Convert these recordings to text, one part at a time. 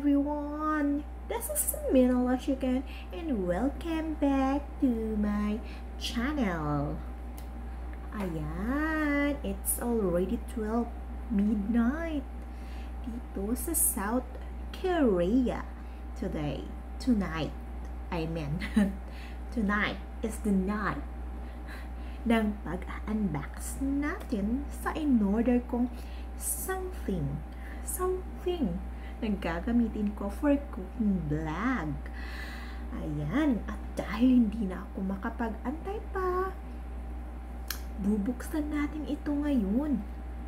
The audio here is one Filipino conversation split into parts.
everyone! This is Minala again and welcome back to my channel. Ayan, it's already 12 midnight dito sa South Korea tonight tonight is the night ng pag-unbox natin sa in-order kong something na gagamitin ko for cooking vlog. Ayan, at dahil hindi na ako makapag-antay pa, bubuksan natin ito ngayon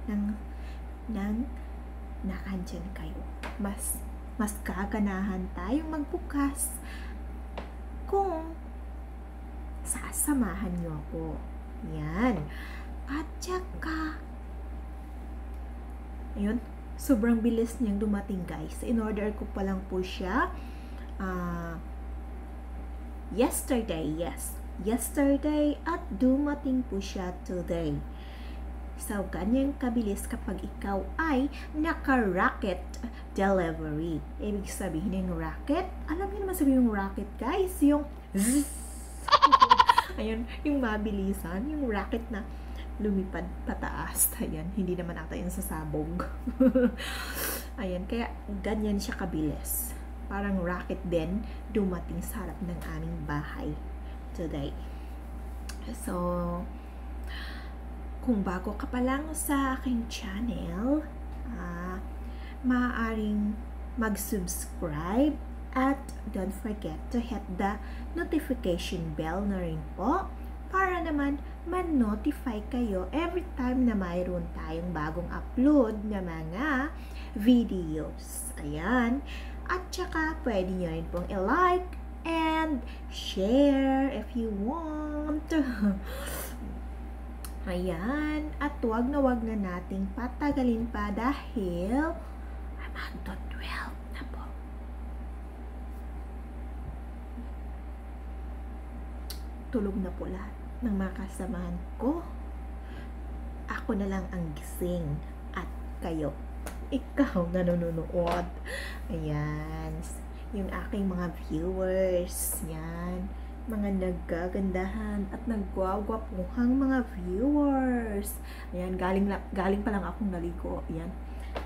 nang nakandyan kayo. Mas gaganahan tayong magbukas kung sasamahan nyo ako. Yan. At saka, ayun, sobrang bilis niyang dumating, guys. In-order ko pa lang po siya yesterday at dumating po siya today. So, ganyan kabilis kapag ikaw ay naka-rocket delivery. Ibig sabihin ng rocket, alam niyo naman sabihin yung rocket, guys, yung ayun, yung mabilisan, yung rocket na lumipad pataas. Ayan, hindi naman ata yun sa sabog. Ayan, kaya ganyan siya kabilis. Parang rocket din dumating sa harap ng aming bahay today. So, kung bago ka pa lang sa aking channel, maaaring mag-subscribe at don't forget to hit the notification bell na rin po para naman man-notify kayo every time na mayroon tayong bagong upload na mga videos. Ayan. At saka, pwede nyo rin pong i-like and share if you want. Ayan. At wag na nating patagalin pa dahil magto-12 na po. Tulog na po lahat ng mga kasamahan ko. Ako na lang ang gising at kayo, ikaw na nanonood. Ayan, yung aking mga viewers, yan, mga nagagandahan at nagwagwapuhang mga viewers. Ayan, galing pa lang akong naligo. Ayan,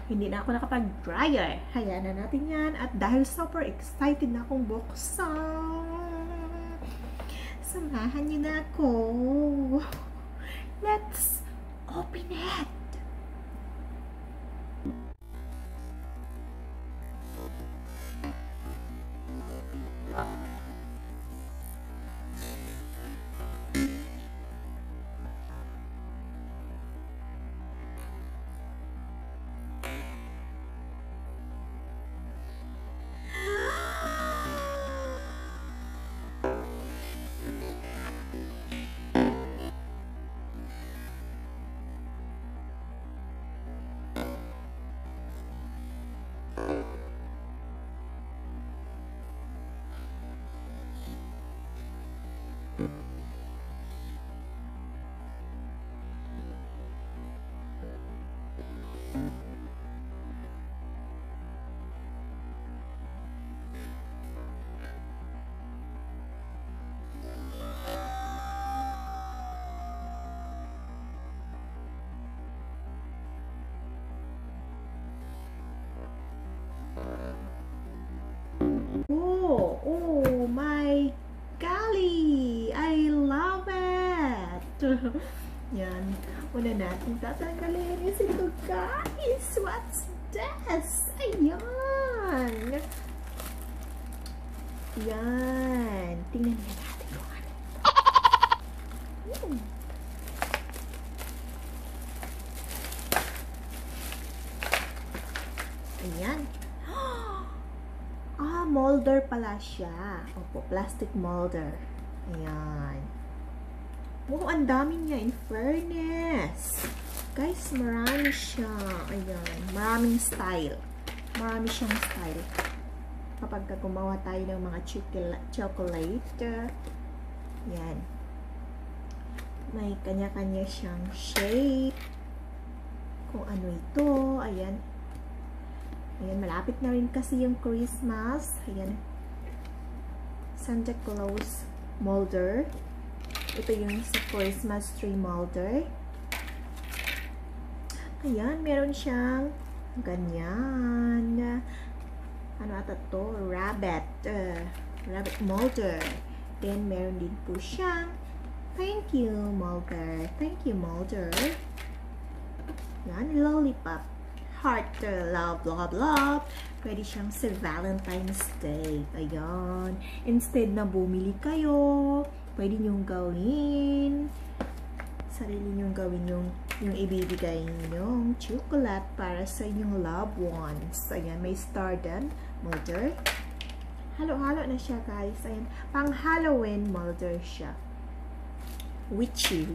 hindi na ako nakapag-dryer. Hayaan na natin yan. At dahil super excited na akong buksan, samahan niyo na ako. Let's open it. Oh my golly! I love it! Yan. Una natin tatanggalin is ito, guys! What's this? Ayan! Yan. Tingnan nga natin kung ano. Ayan. Molder pala siya. Opo, plastic molder. Ayan. Oh, ang dami niya, in fairness. Guys, marami siya. Ayan. Maraming style. Marami siyang style. Kapag gumawa tayo ng mga chocolate. Ayan. May kanya-kanya siyang shape. Kung ano ito. Ayan. Ayan, malapit na rin kasi yung Christmas. Ayan. Santa Claus molder. Ito yung sa Christmas tree molder. Ayan, meron siyang ganyan. Ano ata to? Rabbit. Rabbit molder. Then, meron din po siyang thank you, molder. Thank you, molder. Yan, lollipop. Heart, love, love, love. Pwede siyang sa Valentine's Day. Ayan. Instead na bumili kayo, pwede nyong gawin. Sarili nyong gawin yung ibibigay nyong chocolate para sa inyong loved ones. Ayan, may star din. Molder. Halo-halo na siya, guys. Ayan, pang Halloween molder siya. Witchy.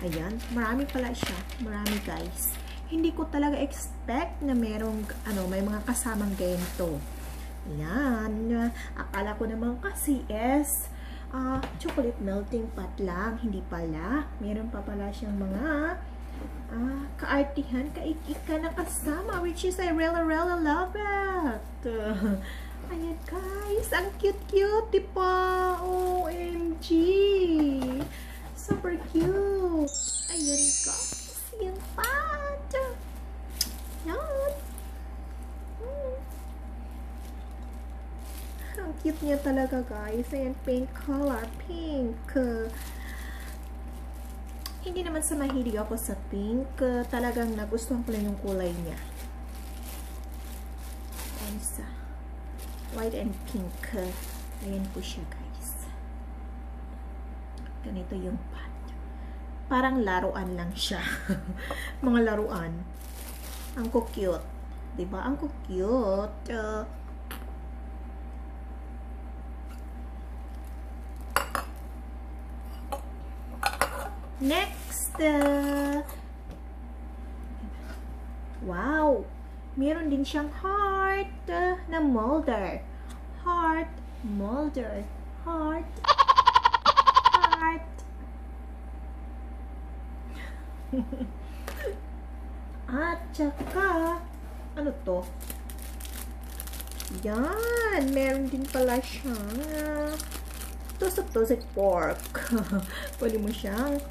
Ayan, marami pala siya. Marami, guys. Hindi ko talaga expect na merong, may mga kasamang ganito. Ayan. Akala ko naman kasi is chocolate melting pot lang. Hindi pala. Meron pa pala siyang mga kaartihan, kaikika na kasama, which is I really love it. Ayan, guys. Ang cute-cute, diba? OMG. Super cute. Ayan, guys. Yung pot. Yan. Ang cute niya talaga, guys. Ayan, pink color. Pink. Hindi naman sa mahilig ako sa pink. Talagang nagustuhan ko lang yung kulay niya. Ayan sa white and pink. Ayan po siya, guys. Ganito yung pot. Parang laruan lang siya. Mga laruan. Ang cute. Diba? Ang cute. Next. Wow. Meron din siyang heart na molder. Heart. Molder. Heart. Heart. At saka, ano to? Yan, meron din pala siyang tusok-tusok pork. Pwede mo siyang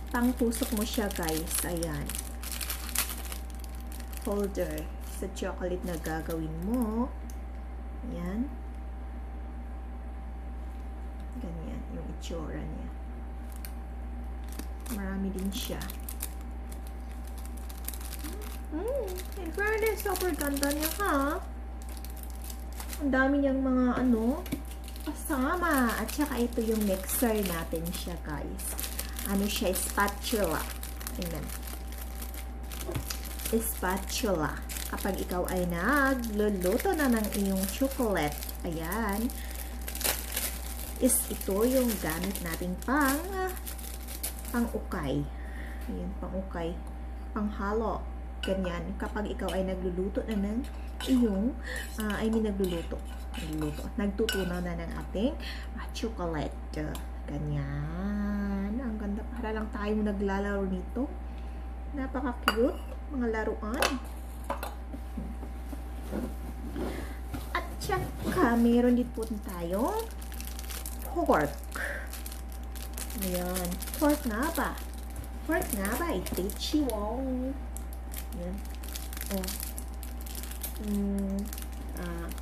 pang-tusok mo siya, guys. Ayan. Holder sa chocolate na gagawin mo. Ayan. Ganyan, yung itsura niya. Marami din siya. In fairness, super ganda niya, ha? Ang dami niyang mga kasama. At saka ito yung mixer natin siya, guys. Ano siya? Spatula. Tingnan. Spatula. Kapag ikaw ay nagluluto na ng iyong chocolate, ayan, ito yung gamit nating pang-ukay. Ayan, pang-ukay. Pang-halo. Ganyan. Kapag ikaw ay nagluluto na ng iyong, nagtutunaw na ng ating chocolate. Ganyan. Ang ganda. Para lang tayo naglalaro nito. Napaka-cute. Mga laruan. At saka, meron din po tayong pork. Ayan. Pork nga ba? Pork nga ba? Itachi wong. Ayan. Oh.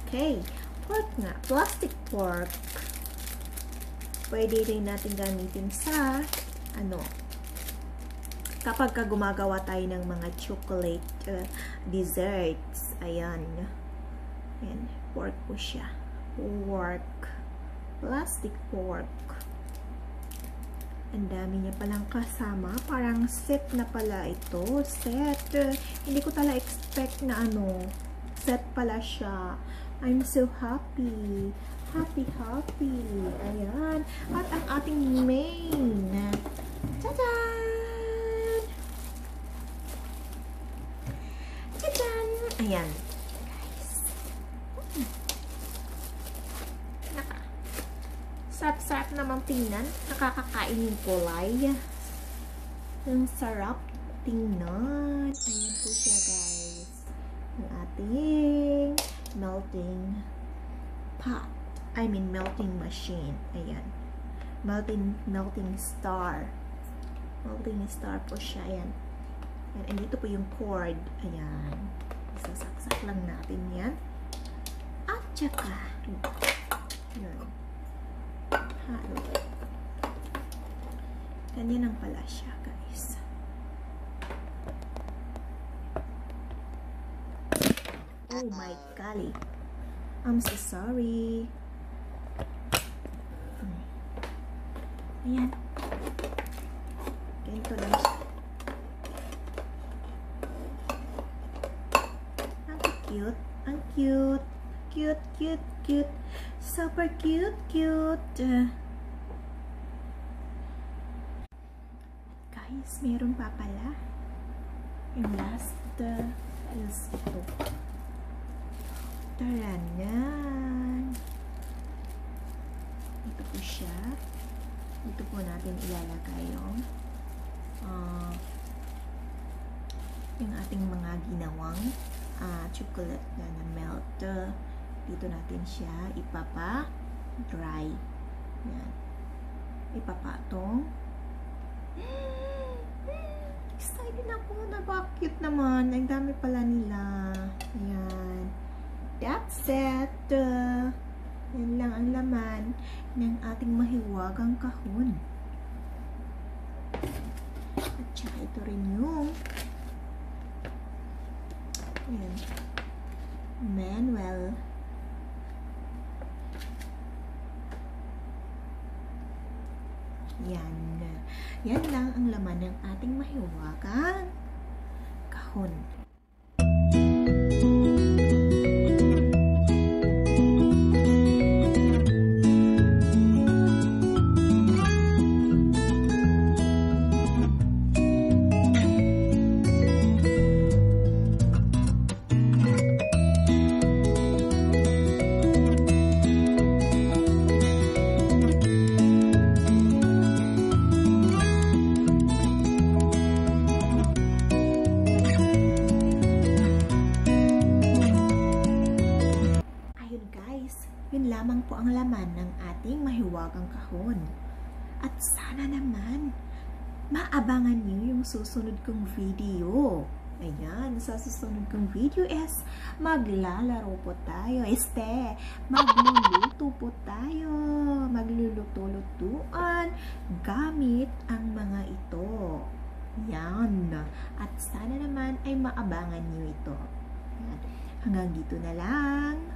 Okay. Pork nga. Plastic pork. Pwede rin natin gamitin sa kapag gumagawa tayo ng mga chocolate desserts. Ayan. Ayan. Pork po siya. Pork. Plastic pork. Ang dami niya palang kasama. Parang set na pala ito. Set. Hindi ko talaga expect na set pala siya. I'm so happy. Happy. Ayan. At ang ating main. Tadaan! Tadaan! Ayan. Sarap-sarap naman tingnan. Nakakakain yung kulay. Ang sarap tingnan. Ayan po siya, guys. yung ating melting pot. Melting machine. Ayan. Melting star. Melting star po siya. Ayan. Ayan. And dito po yung cord. Ayan. Isasaksak lang natin yan. At saka, yun. Halo. Ganyan lang pala siya, guys. Oh my golly. I'm so sorry. Ayan. Ganito lang siya. Ang cute. Ang cute. Cute, cute, cute. Super cute, cute. Guys, meron pa pala. Yung last is ito. Tarangan. Ito po siya. Ito po natin ilalagay yung ating mga ginawang chocolate na melt. Dito natin siya ipapa-dry. Yan. Ipapatong. Excited ako na bakit naman. Ang dami pala nila. Ayan. That's it. Yan lang ang laman ng ating mahiwagang kahon. At saka ito rin yung manual. Yan. Yan lang ang laman ng ating mahiwagang kahon. Yun lamang po ang laman ng ating mahiwagang kahon. At sana naman, maabangan niyo yung susunod kong video. Ayan, sa susunod kong video is maglalaro po tayo. Magluluto po tayo. Magluluto-lutuan gamit ang mga ito. Yan. At sana naman ay maabangan niyo ito. Ayan. Hanggang dito na lang.